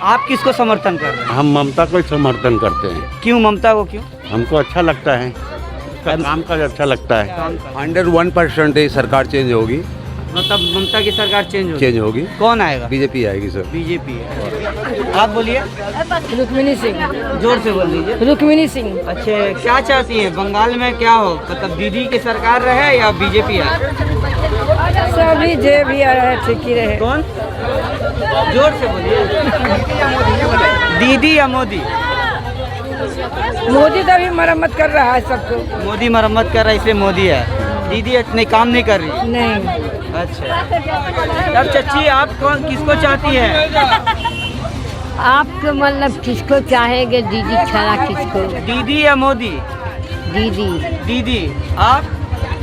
आप किसको समर्थन कर रहे हैं? हम ममता को ही समर्थन करते हैं। क्यों ममता को, क्यों? हमको अच्छा लगता है, उसका काम काज अच्छा लगता है। 101% ये सरकार चेंज होगी। मतलब ममता की सरकार चेंज होगी। कौन आएगा? बीजेपी आएगी सर। बीजेपी है। आप बोलिए, रुक्मिणी सिंह। जोर से बोल लीजिए। रुक्मिणी सिंह। अच्छा, क्या चाहती है बंगाल में, क्या हो, मतलब दीदी की सरकार रहे या बीजेपी आए? सभी जे भी आ रहे ठीक ही रहे। कौन? जोर से बोलिए। दीदी या मोदी? मोदी तो अभी मरम्मत कर रहा है सबको। मोदी मरम्मत कर रहा है इसलिए मोदी है। दीदी इतने काम नहीं कर रही। नहीं। अच्छा, अब चच्ची आप कौन, किसको चाहती है? आप तो मतलब किसको चाहेंगे, दीदी छड़ा किसको? दीदी या मोदी? दीदी। दीदी। आप?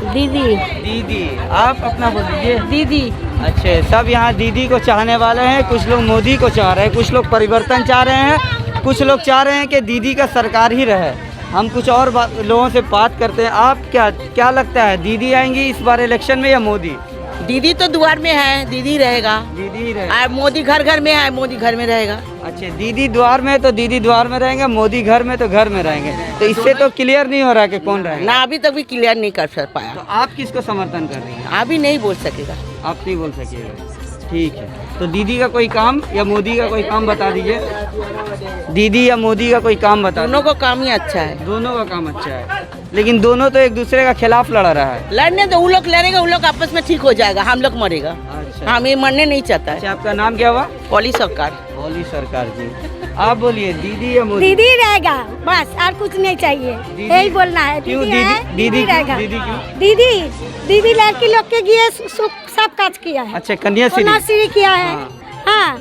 दीदी। दीदी। आप अपना बोल दीजिए। दीदी। अच्छे, सब यहाँ दीदी को चाहने वाले हैं। कुछ लोग मोदी को चाह रहे हैं, कुछ लोग परिवर्तन चाह रहे हैं, कुछ लोग चाह रहे हैं कि दीदी का सरकार ही रहे। हम कुछ और लोगों से बात करते हैं। आप क्या लगता है, दीदी आएंगी इस बार इलेक्शन में या मोदी? दीदी तो द्वार में है, दीदी रहेगा। दीदी ही रहेगा। मोदी घर घर में है, मोदी घर में रहेगा। अच्छा, दीदी द्वार में तो दीदी द्वार में रहेंगे, मोदी घर में तो घर में रहेंगे। तो इससे तो क्लियर नहीं हो रहा कि कौन रहेगा। ना अभी तक भी क्लियर नहीं कर पाया। तो आप किसको समर्थन कर रही हैं? अभी नहीं बोल सकेगा। आप नहीं बोल सकिएगा, ठीक है। तो दीदी का कोई काम या मोदी का कोई काम बता दीजिए। दीदी या मोदी का कोई काम बता। दोनों को काम ही अच्छा है। दोनों का काम अच्छा है, लेकिन दोनों तो एक दूसरे का खिलाफ लड़ रहा है। लड़ने तो वो लोग लड़ेगा, वो लोग आपस में ठीक हो जाएगा, हम लोग मरेगा। अच्छा, हम ये मरने नहीं चाहता है। अच्छा, आपका नाम क्या हुआ? पॉली सरकार। पॉली सरकार जी। आप बोलिए, दीदी या मोदी? दीदी रहेगा बस, और कुछ नहीं चाहिए, यही बोलना है। क्यों दीदी है, दीदी रहेगा। दीदी क्यों? दीदी लड़की लोग के लिए सब काज किया है। अच्छा, कन्याश्री किया है। हाँ,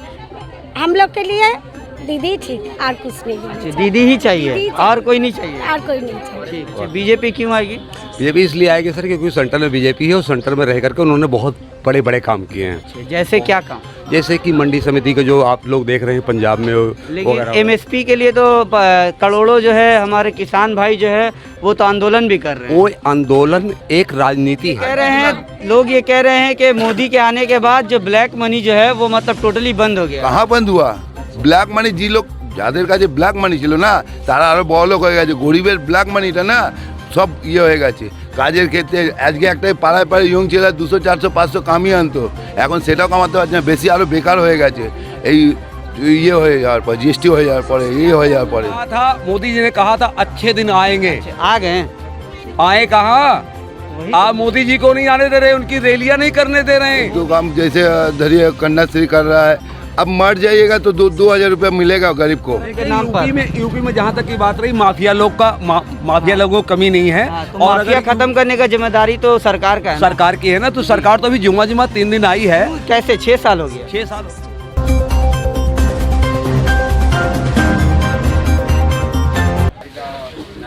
हम लोग के लिए दीदी ठीक, और कुछ नहीं। अच्छा, दीदी ही चाहिए, और कोई नहीं चाहिए? और कोई नहीं चाहिए। ठीक है। बीजेपी क्यों आएगी? बीजेपी इसलिए आएगी सर क्योंकि सेंटर में बीजेपी है और सेंटर में रह करके उन्होंने बहुत बड़े बड़े काम किए हैं। जैसे क्या काम? जैसे कि मंडी समिति का जो आप लोग देख रहे हैं पंजाब में, लेकिन एमएसपी के लिए तो करोड़ों जो है हमारे किसान भाई जो है वो तो आंदोलन भी कर रहे हैं। वो आंदोलन एक राजनीति कह है। रहे हैं लोग, ये कह रहे हैं कि मोदी के आने के बाद जो ब्लैक मनी जो है वो मतलब टोटली बंद हो गया। कहाँ बंद हुआ? ব্ল্যাক মানি যে লোক যাদের কাছে ব্ল্যাক মানি ছিল না তারা আরো বড় লোক হয়ে গেছে। গরিবের ব্ল্যাক মানিটা না সব ইয়ে হয়ে গেছে। কাজের ক্ষেত্রে আজকে একটা পাড়ায় পাড়ায় ইয়ং ছেলেরা 200 400 500 কামিয়ে আনতো, এখন সেটাও কামাতে পারছে না, বেশি আরো বেকার হয়ে গেছে। এই ये हो যাওয়ার পর, जीएसटी हो যাওয়ার পরে, ये हो যাওয়ার পরে था। मोदी जी ने कहा था अच्छे दिन आएंगे, आ गए। आए कहाँ? आप मोदी जी को नहीं आने दे रहे, उनकी रैलियां नहीं करने दे रहे हैं। तो काम जैसे धरिए कन्याश्री कर रहा है, अब मर जाइएगा तो 2-2 हज़ार रुपया मिलेगा गरीब को। यूपी में जहाँ तक की बात रही, माफिया लोग का माफिया लोगों को कमी नहीं है। तो और माफिया खत्म करने का जिम्मेदारी तो सरकार का है, सरकार की है ना। तो सरकार तो अभी जुम्मा 3 दिन आई है। कैसे 6 साल हो गया? 6 साल।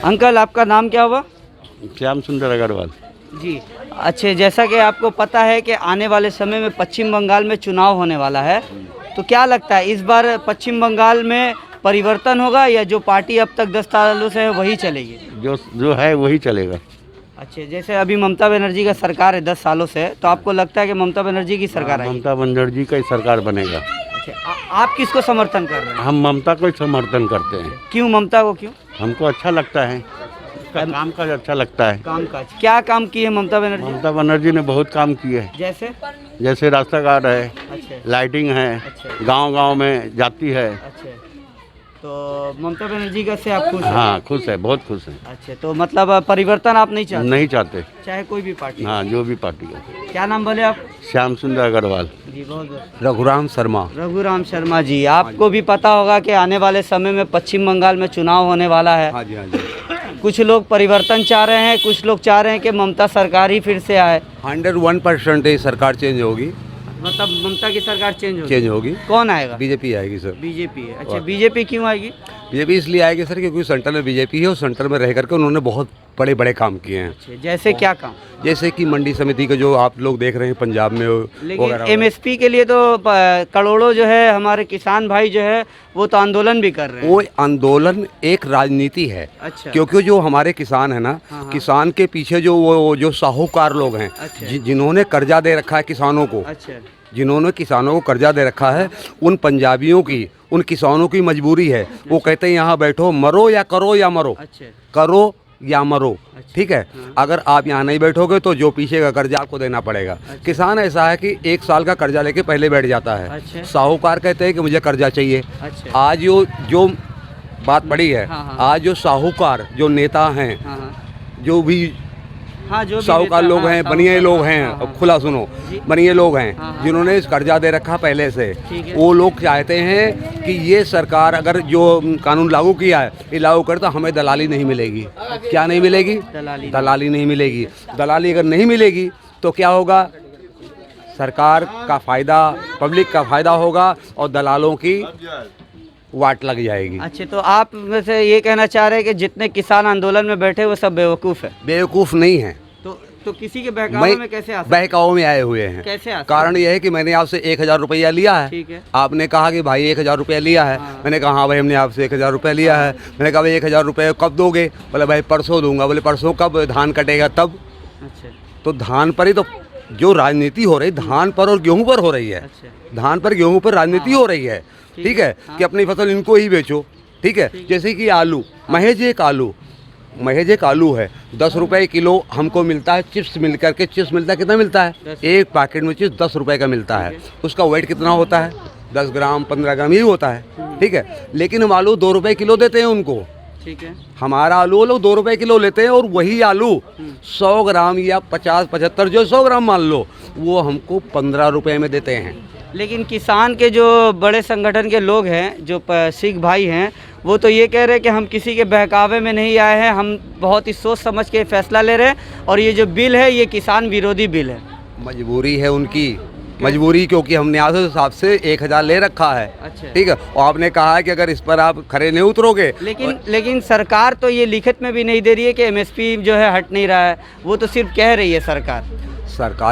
अंकल, आपका नाम क्या हुआ? श्याम सुंदर अग्रवाल जी। अच्छा, जैसा कि आपको पता है कि आने वाले समय में पश्चिम बंगाल में चुनाव होने वाला है, तो क्या लगता है इस बार पश्चिम बंगाल में परिवर्तन होगा या जो पार्टी अब तक 10 सालों से है वही चलेगी? जो है वही चलेगा। अच्छा, जैसे अभी ममता बनर्जी का सरकार है 10 सालों से, तो आपको लगता है कि ममता बनर्जी की सरकार आएगी? ममता बनर्जी का ही सरकार बनेगा। अच्छा, आप किसको समर्थन कर रहे हैं? हम ममता को ही समर्थन करते हैं। क्यों ममता को, क्यों? हमको अच्छा लगता है, उसका काम काज अच्छा लगता है। काम काज क्या काम किए ममता बनर्जी? ममता बनर्जी ने बहुत काम किए हैं। जैसे रास्ता घाट है, अच्छा, लाइटिंग है, अच्छा, गांव-गांव में जाती है। अच्छा, तो ममता बनर्जी का से आप खुश हैं? हाँ, खुश है, बहुत खुश है। अच्छा, तो मतलब परिवर्तन आप नहीं चाहते? नहीं चाहते, चाहे कोई भी पार्टी? हाँ, जो भी पार्टी है। क्या नाम बोले आप? श्याम सुंदर अग्रवाल जी, बहुत रघुराम शर्मा। रघुराम शर्मा जी, आपको भी पता होगा कि आने वाले समय में पश्चिम बंगाल में चुनाव होने वाला है। हाँ जी, हाँ जी। कुछ लोग परिवर्तन चाह रहे हैं, कुछ लोग चाह रहे हैं कि ममता सरकार ही फिर से आए। 101% ये सरकार चेंज होगी। मतलब ममता की सरकार चेंज होगी। कौन आएगा? बीजेपी आएगी सर। बीजेपी है। अच्छा, बीजेपी क्यों आएगी? बीजेपी इसलिए आएगी सर क्योंकि सेंटर में बीजेपी है और सेंटर में रह करके उन्होंने बहुत बड़े बड़े काम किए हैं। अच्छा, जैसे क्या काम? जैसे कि मंडी समिति का जो आप लोग देख रहे हैं पंजाब में, लेकिन एमएसपी के लिए तो करोड़ों जो है हमारे किसान भाई जो है वो तो आंदोलन भी कर रहे हैं। वो आंदोलन एक राजनीति है। अच्छा, क्योंकि जो हमारे किसान है ना, किसान के पीछे जो वो जो साहूकार लोग हैं, जिन्होंने कर्जा दे रखा है किसानों को, अच्छा, जिन्होंने किसानों को कर्जा दे रखा है, उन पंजाबियों की उन किसानों की मजबूरी है। वो कहते हैं यहाँ बैठो, मरो या करो या मरो, अच्छा करो या मरो, ठीक है। अगर आप यहाँ नहीं बैठोगे तो जो पीछे का कर्जा आपको देना पड़ेगा। किसान ऐसा है कि 1 साल का कर्जा लेके पहले बैठ जाता है। अच्छा। साहूकार कहते हैं कि मुझे कर्जा चाहिए। अच्छा। आज जो बात पड़ी है, आज जो साहूकार, जो नेता हैं, जो भी हाँ, जो भी साहूकार लोग हैं, बनिए लोग हैं, अब खुला सुनो, बनिए लोग हैं जिन्होंने इस कर्जा दे रखा पहले से, वो लोग चाहते हैं कि ये सरकार अगर जो कानून लागू किया है ये लागू करे तो हमें दलाली नहीं मिलेगी। क्या नहीं मिलेगी? दलाली नहीं मिलेगी। दलाली अगर नहीं मिलेगी तो क्या होगा? सरकार का फ़ायदा, पब्लिक का फ़ायदा होगा और दलालों की वाट लग जाएगी। अच्छा, तो आप वैसे ये कहना चाह रहे हैं कि जितने किसान आंदोलन में बैठे वो सब बेवकूफ़ है? बेवकूफ़ नहीं है। तो किसी के बहकावे में कैसे आ सकते? बहकावे में आए हुए हैं। कैसे आ सकते? कारण यह है कि मैंने आपसे 1000 रुपया लिया है। ठीक है। आपने कहा कि भाई 1000 रुपया लिया है। मैंने कहा हाँ भाई हमने आपसे 1000 रुपया लिया है। मैंने कहा भाई 1000 रुपये कब दोगे? बोले भाई परसों दूंगा। बोले परसों कब? धान कटेगा तब। अच्छा। तो धान पर ही तो जो राजनीति हो रही, धान पर और गेहूं पर हो रही है। धान पर गेहूं पर राजनीति हो रही है, ठीक है, कि अपनी फसल इनको ही बेचो, ठीक है। जैसे कि आलू, महज एक आलू है 10 रुपये किलो हमको मिलता है। चिप्स मिल करके चिप्स मिलता है, कितना मिलता है? एक पैकेट में चिप्स 10 रुपये का मिलता है। उसका वेट कितना होता है? 10 ग्राम 15 ग्राम यही होता है, ठीक है। लेकिन हम आलू 2 रुपये किलो देते हैं उनको, ठीक है। हमारा आलू वो लोग 2 रुपये किलो लेते हैं और वही आलू 100 ग्राम या 50-75 जो 100 ग्राम मान लो, वो हमको 15 रुपये में देते हैं। लेकिन किसान के जो बड़े संगठन के लोग हैं, जो सिख भाई हैं, वो तो ये कह रहे हैं कि हम किसी के बहकावे में नहीं आए हैं, हम बहुत ही सोच समझ के फैसला ले रहे हैं और ये जो बिल है ये किसान विरोधी बिल है। मजबूरी है उनकी, मजबूरी, क्योंकि हमने आज हिसाब से 1000 ले रखा है। अच्छा। ठीक है। और आपने कहा है कि अगर इस पर आप खड़े नहीं उतरोगे, लेकिन सरकार तो ये लिखित में भी नहीं दे रही है कि एमएसपी जो है हट नहीं रहा है, वो तो सिर्फ कह रही है सरकार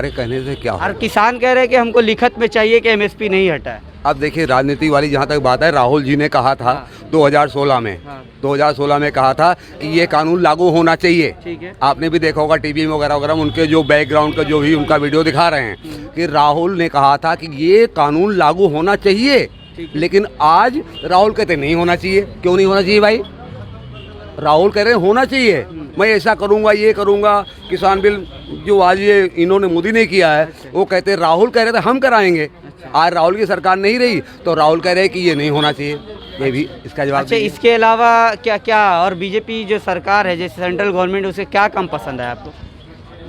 कहने से क्या और होगा? किसान कह रहे हैं कि हमको लिखित में चाहिए कि एमएसपी नहीं हटा है। अब देखिए राजनीति वाली जहाँ तक बात है, राहुल जी ने कहा था 2016 में, 2016 में कहा था कि ये कानून लागू होना चाहिए। ठीक है। आपने भी देखा होगा टीवी में वगैरह उनके जो बैकग्राउंड का जो भी उनका वीडियो दिखा रहे हैं कि राहुल ने कहा था कि ये कानून लागू होना चाहिए। लेकिन आज राहुल कहते नहीं होना चाहिए। क्यों नहीं होना चाहिए भाई? राहुल कह रहे हैं होना चाहिए, मैं ऐसा करूंगा, ये करूंगा। किसान बिल जो आज ये इन्होंने मोदी ने किया है, वो कहते राहुल कह रहे थे हम कराएंगे। आज राहुल की सरकार नहीं रही तो राहुल कह रहे हैं कि ये नहीं होना चाहिए। ये भी इसका जवाब। अच्छा, इसके अलावा क्या क्या और बीजेपी जो सरकार है, जैसे सेंट्रल गवर्नमेंट, उसे क्या काम पसंद है आपको?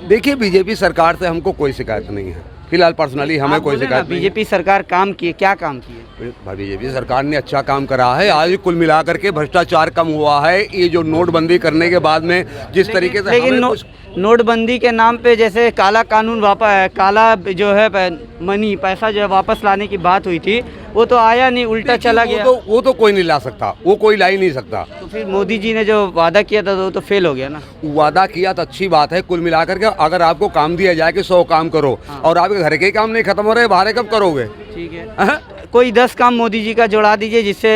देखिए बीजेपी सरकार से हमको कोई शिकायत नहीं है फिलहाल, पर्सनली हमें कोई शिकायत नहीं। बीजेपी सरकार काम की, क्या काम किए? बीजेपी सरकार ने अच्छा काम करा है। आज कुल मिलाकर के भ्रष्टाचार कम हुआ है। ये जो नोटबंदी करने के बाद में जिस तरीके से लेकिन नोटबंदी के नाम पे जैसे काला कानून वापस, काला जो है मनी, पैसा जो है वापस लाने की बात हुई थी, वो तो आया नहीं, उल्टा चला गया। वो तो कोई नहीं ला सकता, वो कोई ला ही नहीं सकता। तो फिर मोदी जी ने जो वादा किया था वो तो फेल हो गया ना। वादा किया तो अच्छी बात है। कुल मिलाकर के अगर आपको काम दिया जाए कि 100 काम करो और आपके घर के काम नहीं खत्म हो रहे, बाहर कब करोगे? ठीक है। कोई 10 काम मोदी जी का जोड़ा दीजिए जिससे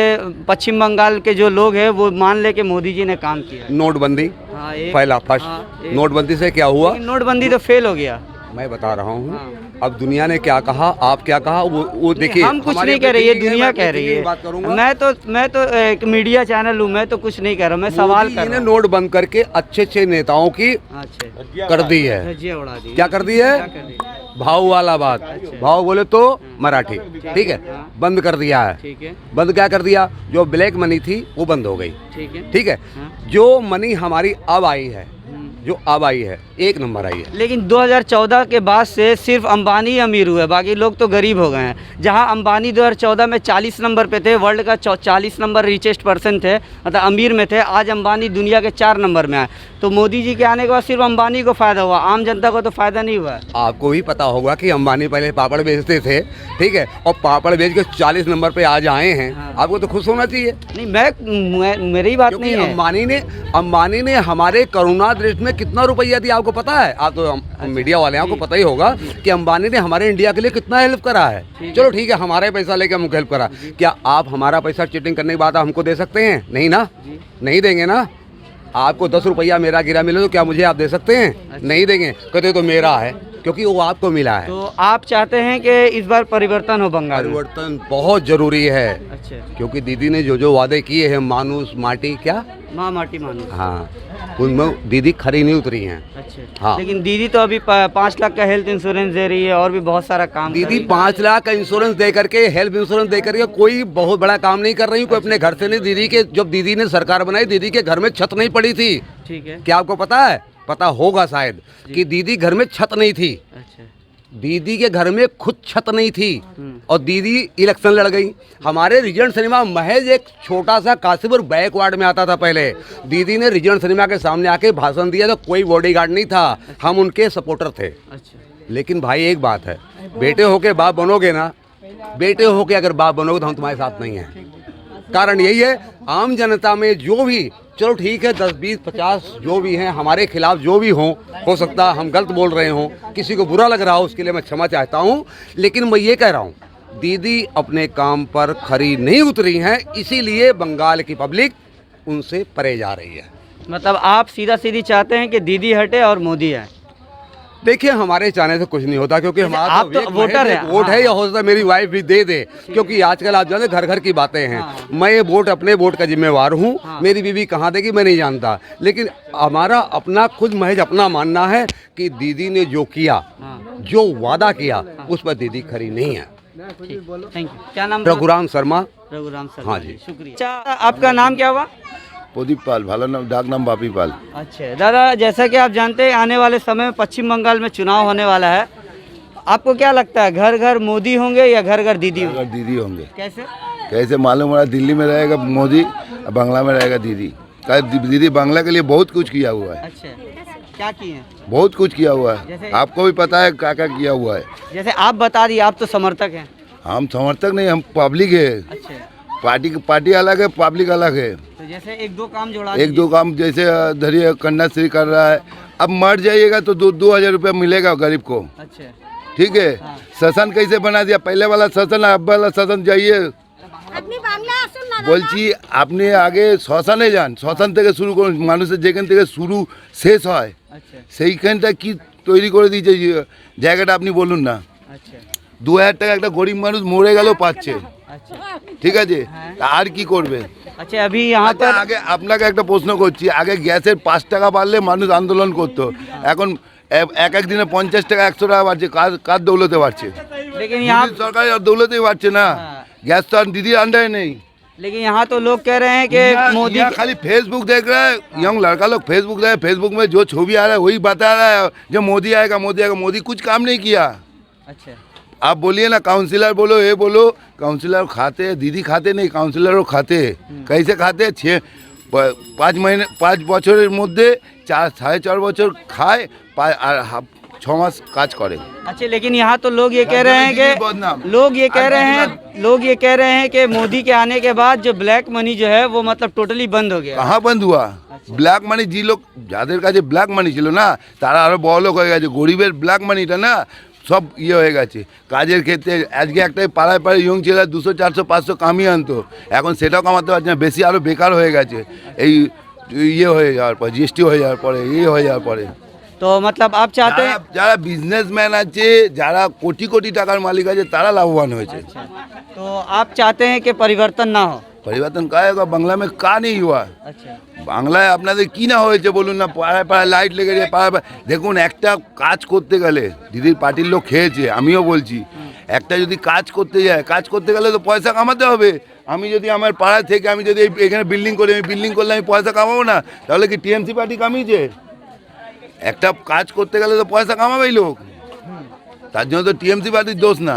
पश्चिम बंगाल के जो लोग हैं वो मान ले कि मोदी जी ने काम किया। नोटबंदी पहला फर्स्ट। नोटबंदी से क्या हुआ? नोटबंदी तो फेल हो गया। मैं बता रहा हूँ। अब दुनिया ने क्या कहा, आप क्या कहा, वो देखिए। हम कुछ नहीं कह रहे, ये दुनिया कह रही है। मैं तो एक मीडिया चैनल हूँ, मैं तो कुछ नहीं कह रहा, मैं सवाल कर रहा हूँ। नोट बंद करके अच्छे नेताओं की कर दी है। क्या कर दी है? भाव वाला बात। भाव बोले तो मराठी, ठीक है, बंद कर दिया है। बंद क्या कर दिया? जो ब्लैक मनी थी वो बंद हो गई, ठीक है। जो मनी हमारी अब आई है, जो अब आई है, 1 नंबर आई है। लेकिन 2014 के बाद से सिर्फ अंबानी ही अमीर हुए, बाकी लोग तो गरीब हो गए हैं। जहां अंबानी 2014 में 40 नंबर पे थे, वर्ल्ड का 40 नंबर रिचेस्ट पर्सन थे, मतलब अमीर में थे, आज अंबानी दुनिया के 4 नंबर में आए। तो मोदी जी के आने के बाद सिर्फ अंबानी को फ़ायदा हुआ, आम जनता को तो फ़ायदा नहीं हुआ। आपको भी पता होगा कि अंबानी पहले पापड़ बेचते थे, ठीक है, और पापड़ बेच के 40 नंबर पे आज आए हैं। आपको तो खुश होना चाहिए। नहीं, मेरी बात नहीं है। अंबानी ने हमारे करुणा दृष्टि में कितना रुपया दिया आपको पता है? आप तो मीडिया वाले हैं, आपको पता ही होगा कि अंबानी ने हमारे इंडिया के लिए कितना हेल्प करा है। चलो ठीक है, हमारे पैसा लेके हमको हेल्प करा। क्या आप हमारा पैसा चीटिंग करने के बाद हमको दे सकते हैं? नहीं ना, नहीं देंगे ना। आपको 10 रुपया मेरा गिरा मिले तो क्या मुझे आप दे सकते हैं? नहीं देंगे। कहते तो मेरा है, क्योंकि वो आपको मिला है। तो आप चाहते हैं कि इस बार परिवर्तन हो बंगाल में? परिवर्तन बहुत जरूरी है। अच्छा, क्योंकि दीदी ने जो जो वादे किए हैं, मानुस माटी क्या, माँ माटी मानो। हाँ, उनमें दीदी खरी नहीं उतरी हैं। अच्छा, हाँ। लेकिन दीदी तो अभी 5 लाख का हेल्थ इंश्योरेंस दे रही है और भी बहुत सारा काम कर दीदी रही है। 5 लाख का इंश्योरेंस दे करके, हेल्थ इंश्योरेंस दे करके कोई बहुत बड़ा काम नहीं कर रही हूँ। कोई अपने घर से नहीं। दीदी के जब दीदी ने सरकार बनाई, दीदी के घर में छत नहीं पड़ी थी। ठीक है। क्या आपको पता है? पता होगा शायद कि दीदी घर में छत नहीं थी। अच्छा, दीदी के घर में खुद छत नहीं थी और दीदी इलेक्शन लड़ गई। हमारे रीजन सिनेमा महज एक छोटा सा काशीपुर बैक वार्ड में आता था पहले। दीदी ने रीजन सिनेमा के सामने आके भाषण दिया तो कोई बॉडीगार्ड नहीं था। हम उनके सपोर्टर थे। अच्छा, लेकिन भाई एक बात है, बेटे होके बाप बनोगे ना, बेटे होके अगर बाप बनोगे तो हम तुम्हारे साथ नहीं हैं। कारण यही है, आम जनता में जो भी, चलो ठीक है 10, 20, 50 जो भी हैं हमारे खिलाफ, जो भी हो सकता हम गलत बोल रहे हों, किसी को बुरा लग रहा हो, उसके लिए मैं क्षमा चाहता हूं। लेकिन मैं ये कह रहा हूं, दीदी अपने काम पर खरी नहीं उतरी हैं, इसीलिए बंगाल की पब्लिक उनसे परे जा रही है। मतलब आप सीधा सीधी चाहते हैं कि दीदी हटे और मोदी आए? देखिए, हमारे चाहने से कुछ नहीं होता, क्योंकि हमारा आप तो वोटर हैं। वोट है, या हो सकता है मेरी वाइफ भी दे दे, क्योंकि आजकल आप जानते घर घर की बातें हैं। मैं ये वोट, अपने वोट का जिम्मेवार हूँ। मेरी बीवी कहाँ देगी मैं नहीं जानता, लेकिन हमारा अपना खुद महज अपना मानना है कि दीदी ने जो किया, जो वादा किया, उस पर दीदी खरी नहीं है। Thank you. क्या नाम? रघुराम शर्मा। रघुराम शर्मा। हाँ जी। शुक्रिया। अच्छा, आपका नाम क्या हुआ? प्रदीप पाल, भाला नाम, डाक नाम बापी पाल। अच्छा दादा, जैसा कि आप जानते हैं आने वाले समय में पश्चिम बंगाल में चुनाव होने वाला है। आपको क्या लगता है, घर घर मोदी होंगे या घर घर दीदी होंगे? अगर दीदी होंगे। कैसे? कैसे मालूम हो रहा? दिल्ली में रहेगा मोदी, बांग्ला में रहेगा दीदी। दीदी बांग्ला के लिए बहुत कुछ किया हुआ है। अच्छा, क्या किए हैं? बहुत कुछ किया हुआ है, जैसे? आपको भी पता है क्या क्या किया हुआ है। जैसे आप बता दिए, आप तो समर्थक हैं। हम समर्थक नहीं, हम पब्लिक है। अच्छा, पार्टी अलग है, पब्लिक अलग है। तो जैसे एक दो काम जोड़ा एक दो काम, जैसे धरिए कन्याश्री कर रहा है, अब मर जाइएगा तो 2,000 रुपया मिलेगा गरीब को। अच्छा, ठीक है। शासन कैसे बना दिया, पहले वाला शासन अब वाला शासन जाइए বলছি আপনি আগে শ্মশানে যান, শ্মশান থেকে শুরু করুন, মানুষের যেখান থেকে শুরু শেষ হয় अच्छा, সেইখানটা কি তৈরি করে দিয়েছে জায়গাটা আপনি বলুন না। अच्छा, 2,000 টাকা একটা গরিব মানুষ মরে গেলেও পাচ্ছে, अच्छा, ঠিক আছে, আর কি করবে? अच्छा। अभी यहाँ আচ্ছা, पर আগে আপনাকে একটা প্রশ্ন করছি, আগে গ্যাসের 5 টাকা বাড়লে মানুষ আন্দোলন করতো, এখন এক এক দিনে 50 টাকা 100 টাকা বাড়ছে, কার দৌলতে বাড়ছে? लेकिन यहाँ দিদির সরকারের দৌলতেই বাড়ছে না, গ্যাস তো আর দিদির আন্ডারে নেই। लेकिन यहाँ तो लोग कह रहे हैं कि मोदी यहाँ खाली फेसबुक देख रहा है, यंग लड़का लोग फेसबुक देख, फेसबुक में जो छवि आ रहा है वही बता रहा है जो मोदी आएगा मोदी आएगा। मोदी कुछ काम नहीं किया। अच्छा, आप बोलिए ना, काउंसिलर बोलो, ये बोलो, काउंसिलर खाते हैं, दीदी खाते नहीं, काउंसिलर खाते हैं। कैसे खाते हैं? 5 বছরের মধ্যে 4.5 বছর খায় আর 6 মাস কাজ করে। अच्छा। लेकिन यहाँ तो लोग ये कह रहे हैं बदनाम। कि लोग ये कह रहे हैं कि मोदी के आने के बाद जो ब्लैक मनी जो है वो मतलब टोटली बंद हो गया। कहाँ बंद हुआ? ব্ল্যাক মানি যে লোক, যাদের কাছে ব্ল্যাক মানি ছিল না, তারা আরো বড় লোক হয়ে গেছে। গরিবের ব্ল্যাক মানিটা না সব হয়ে গেছে। কাজের ক্ষেত্রে আজকে একটাই পাড়ায় পাড়ায় ইয়ং ছেলে 200, 400, 500 কামিয়ে আনতো, এখন সেটাও কামাতে পারছে না, বেশি আরো বেকার হয়ে গেছে। এই হয়ে যাওয়ার পর, জিএসটি হয়ে যাওয়ার পরে, হয়ে যাওয়ার পরে। तो मतलब आप चाहते हैं যারা বিজনেসম্যান আছে, যারা কোটি কোটি টাকার মালিক আছে, তারা লাভবান হয়েছে। तो आप चाहते हैं कि परिवर्तन ना हो? পরিবর্তন কাজ হোক, বাংলা में का नहीं हुआ। अच्छा, বাংলায় আপনাদের কি না হয়েছে বলুন না? পাড়ায় পাড়ায় লাইট লেগেছে, পাড়ায় দেখুন, একটা কাজ করতে গেলে দিদির পার্টির লোক খেয়েছে, আমিও বলছি, একটা যদি কাজ করতে যায়, কাজ করতে গেলে তো পয়সা কামাতে হবে। আমি যদি আমার পাড়া থেকে আমি যদি এখানে বিল্ডিং করি, আমি বিল্ডিং করলে আমি পয়সা কামাবো না? তাহলে কি টিএমসি পার্টি কামিয়েছে? একটা কাজ করতে গেলে তো পয়সা কামাবেই লোক, তার জন্য তো টিএমসি পার্টির দোষ না।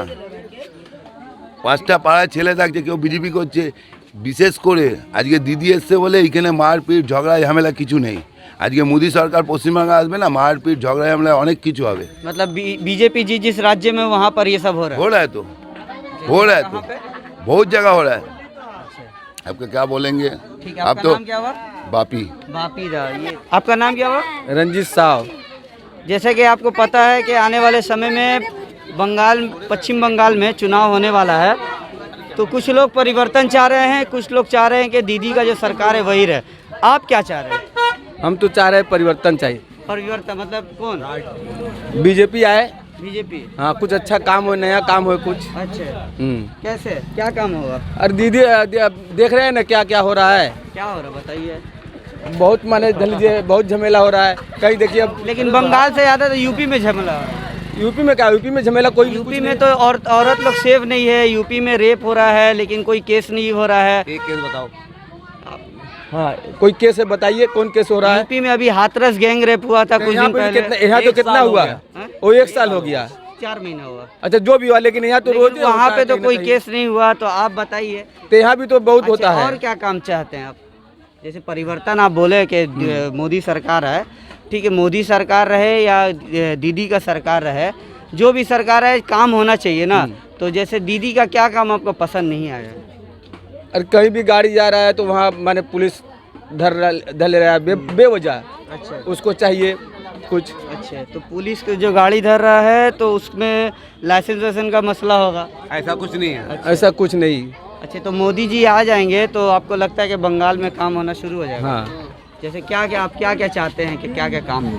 5টা পাড়ায় ছেলে থাকছে, কেউ বিজেপি করছে। বিশেষ করে আজকে দিদি এসছে বলে এইখানে মারপিট ঝগড়া ঝামেলা কিছু নেই। আজকে মোদি সরকার পশ্চিমবঙ্গে আসবে না, মারপিট ঝগড়া ঝামেলা অনেক কিছু হবে। मतलब बीजेपी जिस राज्य में वहाँ पर ये सब हो रहा है। हो रहा है तो बहुत जगह हो रहा है। आपको क्या बोलेंगे? ठीक है, आप आपका तो नाम क्या हुआ? बापी। बापी दा। ये आपका नाम क्या हुआ? रंजीत साहब। जैसे कि आपको पता है कि आने वाले समय में पश्चिम बंगाल में चुनाव होने वाला है, तो कुछ लोग परिवर्तन चाह रहे हैं, कुछ लोग चाह रहे हैं कि दीदी का जो सरकार है वही रहे। आप क्या चाह रहे हैं? हम तो चाह रहे हैं परिवर्तन चाहिए। परिवर्तन मतलब कौन? बीजेपी आए, बीजेपी। हाँ कुछ अच्छा काम हो, नया काम हो कुछ। अच्छा, कैसे क्या काम होगा? अरे दीदी देख रहे हैं ना क्या क्या हो रहा है, क्या हो रहा बताइए। बहुत माने धन लीजिए, बहुत झमेला हो रहा है कहीं देखिए अब। लेकिन बंगाल से ज़्यादा तो यूपी में झमेला हो रहा है। यूपी में क्या, यूपी में झमेला कोई यूपी में तो औरत लोग सेफ नहीं है, यूपी में रेप हो रहा है लेकिन कोई केस नहीं हो रहा है। एक केस बताओ। हाँ कोई केस है, बताइए कौन केस हो रहा है? यूपी में अभी हाथरस गैंग रेप हुआ था कुछ दिन पहले। यहाँ तो कितना हुआ? वो 1 साल हो गया, 4 महीना हुआ। अच्छा जो भी हुआ, लेकिन यहाँ तो रोज वहाँ पे तो कोई केस नहीं हुआ, तो आप बताइए। तो यहाँ भी तो बहुत होता है। और क्या काम चाहते हैं आप? जैसे परिवर्तन आप बोले कि मोदी सरकार है, ठीक है, मोदी सरकार रहे या दीदी का सरकार रहे, जो भी सरकार है काम होना चाहिए ना। तो जैसे दीदी का क्या काम आपको पसंद नहीं आया? अरे कहीं भी गाड़ी जा रहा है तो वहाँ माने पुलिस धर रहा है बेवजह। अच्छा, उसको चाहिए कुछ। अच्छा, तो पुलिस को जो गाड़ी धर रहा है तो उसमें लाइसेंस वाइसेंस का मसला होगा? ऐसा कुछ नहीं है। ऐसा कुछ नहीं। अच्छा, तो मोदी जी आ जाएंगे तो आपको लगता है कि बंगाल में काम होना शुरू हो जाएगा? हाँ जैसे क्या क्या आप क्या क्या चाहते हैं कि क्या क्या काम हो?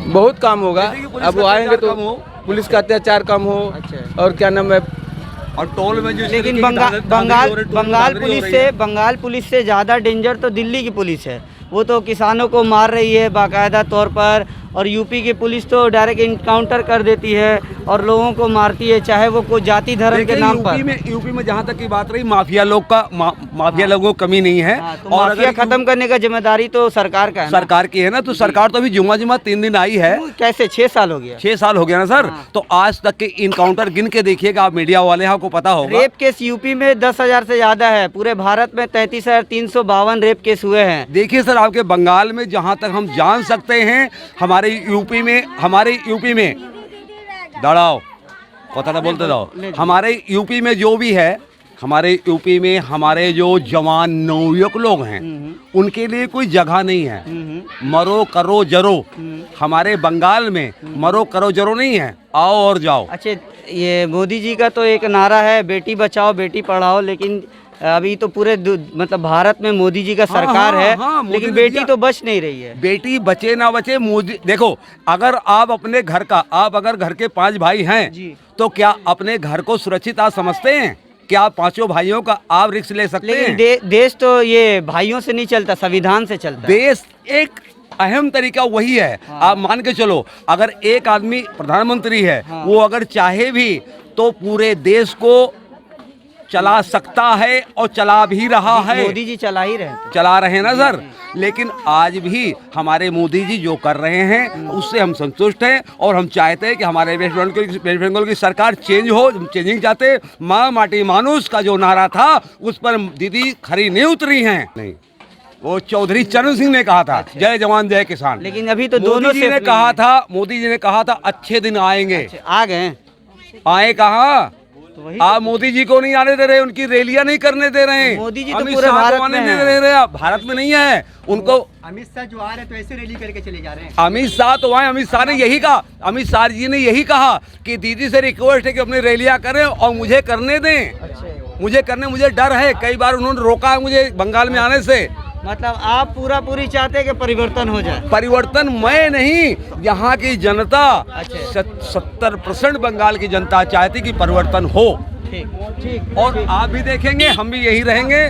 बहुत काम होगा। अब वो आएंगे तो पुलिस का अत्याचार कम हो। अच्छा, और क्या नाम है, और टोल में जो लेकिन बंगाल पुलिस से ज़्यादा डेंजर तो दिल्ली की पुलिस है। वो तो किसानों को मार रही है बाकायदा तौर पर, और यूपी की पुलिस तो डायरेक्ट इनकाउंटर कर देती है और लोगों को मारती है, चाहे वो कोई जाति धर्म के नाम पर। यूपी में जहाँ तक की बात रही, माफिया लोग का माफिया लोगों को कमी नहीं है। तो माफिया खत्म करने का जिम्मेदारी तो सरकार का है, सरकार की है ना। तो सरकार तो अभी जुम्मा 3 दिन आई है। कैसे 6 साल हो गया? 6 साल हो गया ना सर। तो आज तक के इनकाउंटर गिन के देखिएगा आप, मीडिया वाले आपको पता होगा। रेप केस यूपी में 10,000 से ज्यादा है, पूरे भारत में 33,352 रेप केस हुए हैं। देखिए सर, आपके बंगाल में जहाँ तक हम जान सकते हैं, हमारे यूपी में दड़ाओ कथा बोलते रहो। हमारे यूपी में जो भी है, हमारे यूपी में हमारे जो जवान नवयुवक लोग हैं, उनके लिए कोई जगह नहीं है। मरो करो जरो। हमारे बंगाल में मरो करो जरो नहीं है, आओ और जाओ। अच्छा, ये मोदी जी का तो एक नारा है बेटी बचाओ बेटी पढ़ाओ, लेकिन अभी तो पूरे मतलब भारत में मोदी जी का सरकार है। लेकिन बेटी तो बच नहीं रही है। बेटी बचे ना बचे, मोदी देखो, अगर आप अपने घर का, आप अगर घर के 5 भाई हैं जी, तो क्या अपने घर को सुरक्षित आप समझते हैं? क्या आप 5 भाइयों का आप रिस्क ले सकते हैं? देश तो ये भाइयों से नहीं चलता, संविधान से चलता है। देश एक अहम तरीका वही है। आप मान के चलो, अगर एक आदमी प्रधानमंत्री है, वो अगर चाहे भी तो पूरे देश को चला सकता है और चला भी रहा है। मोदी जी चला रहे हैं ना सर। लेकिन आज भी हमारे मोदी जी जो कर रहे हैं उससे हम संतुष्ट हैं, और हम चाहते हैं कि हमारे वेस्ट बंगाल की सरकार चेंज हो, चेंजिंग चाहते। माँ माटी मानुष का जो नारा था उस पर दीदी खरी नहीं उतरी हैं। नहीं, वो चौधरी चरण सिंह ने कहा था जय जवान जय किसान। लेकिन अभी तो दोनों मोदी जी ने कहा था अच्छे दिन आएंगे। आ गए? आए कहाँ? आप मोदी जी को नहीं आने दे रहे, उनकी रैलियां नहीं करने दे रहे हैं। मोदी जी तो पूरे भारत में हैं। भारत में नहीं है उनको। अमित शाह जो आ रहे हैं तो ऐसे रैली करके चले जा रहे हैं। अमित शाह तो आए, अमित शाह ने यही कहा, अमित शाह जी ने यही कहा कि दीदी से रिक्वेस्ट है कि अपनी रैलियां करें और मुझे करने दें। मुझे डर है, कई बार उन्होंने रोका है मुझे बंगाल में आने से। मतलब आप पूरी चाहते हैं कि परिवर्तन हो जाए? परिवर्तन मैं नहीं, यहाँ की जनता 70% बंगाल की जनता चाहती कि परिवर्तन हो। ठीक। और आप भी देखेंगे, हम भी यही रहेंगे।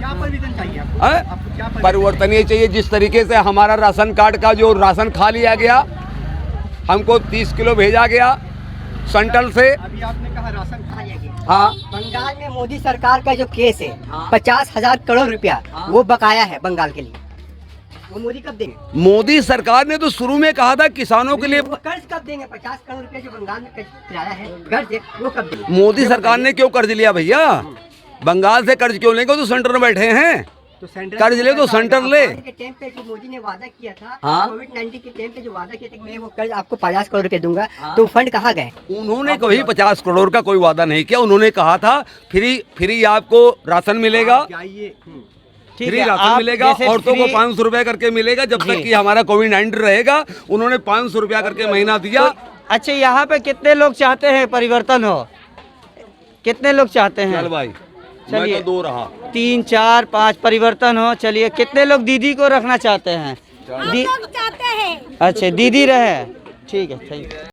परिवर्तन ये चाहिए। जिस तरीके से हमारा राशन कार्ड का जो राशन खा लिया गया, हमको 30 किलो भेजा गया सेंट्रल से। अभी आपने कहा राशन खा लिया गया। हाँ, बंगाल में मोदी सरकार का जो केस है 50,000 करोड़ रुपया वो बकाया है बंगाल के लिए, वो मोदी कब देंगे? मोदी सरकार ने तो शुरू में कहा था किसानों के लिए। वो कर्ज कब देंगे? 50 करोड़ रुपया जो बंगाल में किराया है कर्ज, वो कब देंगे? मोदी सरकार ने क्यों कर्ज लिया भैया? बंगाल से कर्ज क्यों लेंगे? तो सेंटर में बैठे हैं, तो कर्ज ले तो सेंटर ले। के टाइम पे जो मोदी ने वादा किया था, कोविड-19 के टाइम पे जो वादा किया था कि मैं वो कर्ज आपको 50 करोड़ रुपए दूंगा, तो फंड कहाँ गए? उन्होंने कभी 50 करोड़ का कोई वादा नहीं किया। उन्होंने कहा था फ्री आपको राशन मिलेगा, फ्री राशन मिलेगा, औरतों को 500 रुपया करके मिलेगा जब तक कि हमारा कोविड-19 रहेगा। उन्होंने 500 रुपया करके महीना दिया। अच्छा, यहाँ पे कितने लोग चाहते हैं परिवर्तन हो? कितने लोग चाहते हैं? चल भाई, चलिए, मैं तो 2 रहा, 3, 4, 5 परिवर्तन हो। चलिए, कितने लोग दीदी को रखना चाहते हैं? हम लोग चाहते हैं अच्छा दीदी रहे, ठीक है, थैंक यू।